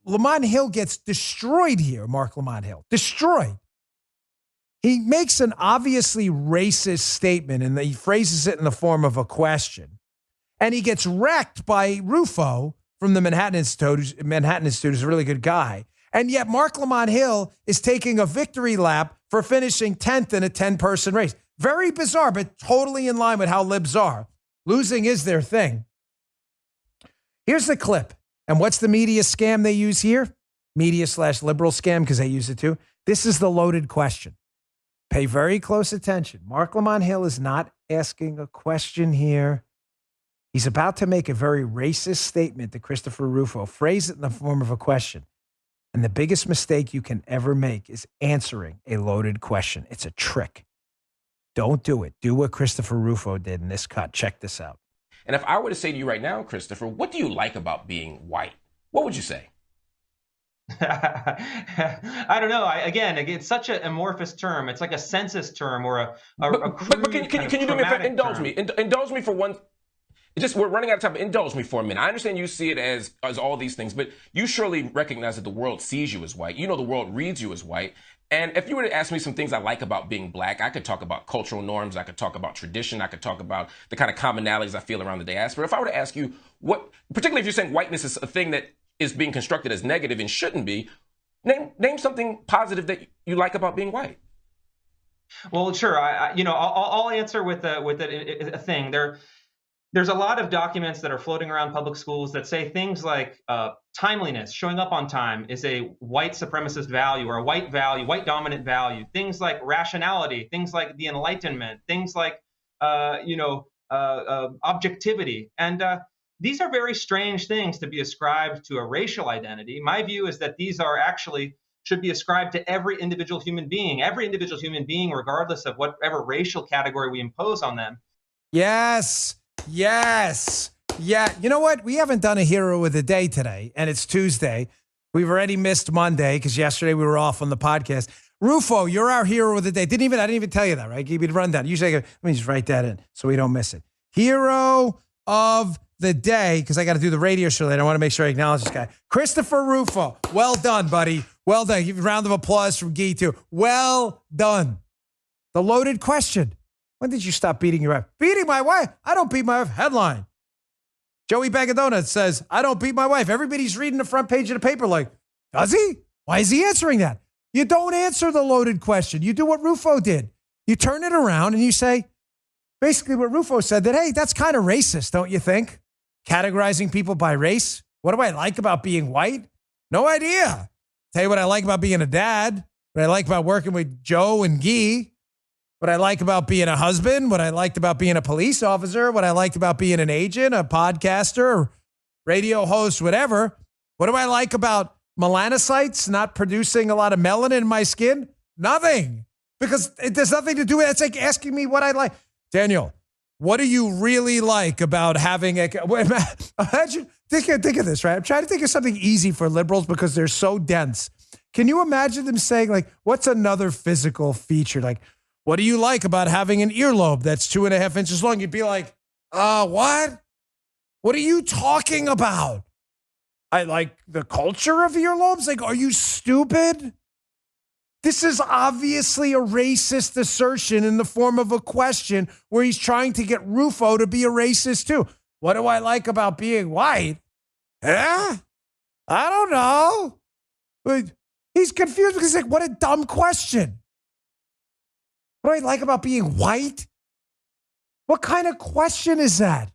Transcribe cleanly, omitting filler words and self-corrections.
Lamont Hill gets destroyed here, Marc Lamont Hill. Destroyed. He makes an obviously racist statement, and he phrases it in the form of a question. And he gets wrecked by Rufo from the Manhattan Institute, who's a really good guy. And yet Marc Lamont Hill is taking a victory lap for finishing 10th in a 10-person race. Very bizarre, but totally in line with how libs are. Losing is their thing. Here's the clip. And what's the media scam they use here? Media/liberal scam, because they use it too. This is the loaded question. Pay very close attention. Marc Lamont Hill is not asking a question here. He's about to make a very racist statement to Christopher Rufo. Phrase it in the form of a question. And the biggest mistake you can ever make is answering a loaded question. It's a trick. Don't do it. Do what Christopher Rufo did in this cut. Check this out. And if I were to say to you right now, Christopher, what do you like about being white? What would you say? I don't know. Again, it's such an amorphous term. It's like a census term or a but can you do me a favor? Indulge me for one. We're running out of time. Indulge me for a minute. I understand you see it as all these things, but you surely recognize that the world sees you as white. You know the world reads you as white. And if you were to ask me some things I like about being black, I could talk about cultural norms. I could talk about tradition. I could talk about the kind of commonalities I feel around the diaspora. If I were to ask you what, particularly if you're saying whiteness is a thing that is being constructed as negative and shouldn't be, name something positive that you like about being white. Well, sure. I'll answer with a thing. There's a lot of documents that are floating around public schools that say things like timeliness, showing up on time, is a white supremacist value or a white value, white dominant value. Things like rationality, things like the Enlightenment, things like objectivity, and these are very strange things to be ascribed to a racial identity. My view is that these are actually should be ascribed to every individual human being, regardless of whatever racial category we impose on them. Yes. Yeah. You know what? We haven't done a hero of the day today, and it's Tuesday. We've already missed Monday because yesterday we were off on the podcast. Rufo, you're our hero of the day. I didn't even tell you that, right? Give you the rundown. Usually, let me just write that in so we don't miss it. Hero of the day, because I got to do the radio show later. I want to make sure I acknowledge this guy. Christopher Rufo. Well done, buddy. Well done. Give a round of applause from Guy, too. Well done. The loaded question. When did you stop beating your wife? Beating my wife? I don't beat my wife. Headline. Joey Bag of Donuts says, I don't beat my wife. Everybody's reading the front page of the paper like, does he? Why is he answering that? You don't answer the loaded question. You do what Rufo did. You turn it around and you say, basically what Rufo said, that, hey, that's kind of racist, don't you think? Categorizing people by race. What do I like about being white? No idea. Tell you what I like about being a dad. What I like about working with Joe and Guy. What I like about being a husband, what I liked about being a police officer, what I liked about being an agent, a podcaster, radio host, whatever. What do I like about melanocytes not producing a lot of melanin in my skin? Nothing. Because it has nothing to do with it. It's like asking me what I like. Daniel, what do you really like about having a... Imagine, think of this, right? I'm trying to think of something easy for liberals because they're so dense. Can you imagine them saying, like, what's another physical feature? Like, what do you like about having an earlobe that's 2.5 inches long? You'd be like, what? What are you talking about? I like the culture of earlobes? Like, are you stupid? This is obviously a racist assertion in the form of a question where he's trying to get Rufo to be a racist too. What do I like about being white? I don't know. But he's confused because he's like, what a dumb question. What do I like about being white? What kind of question is that?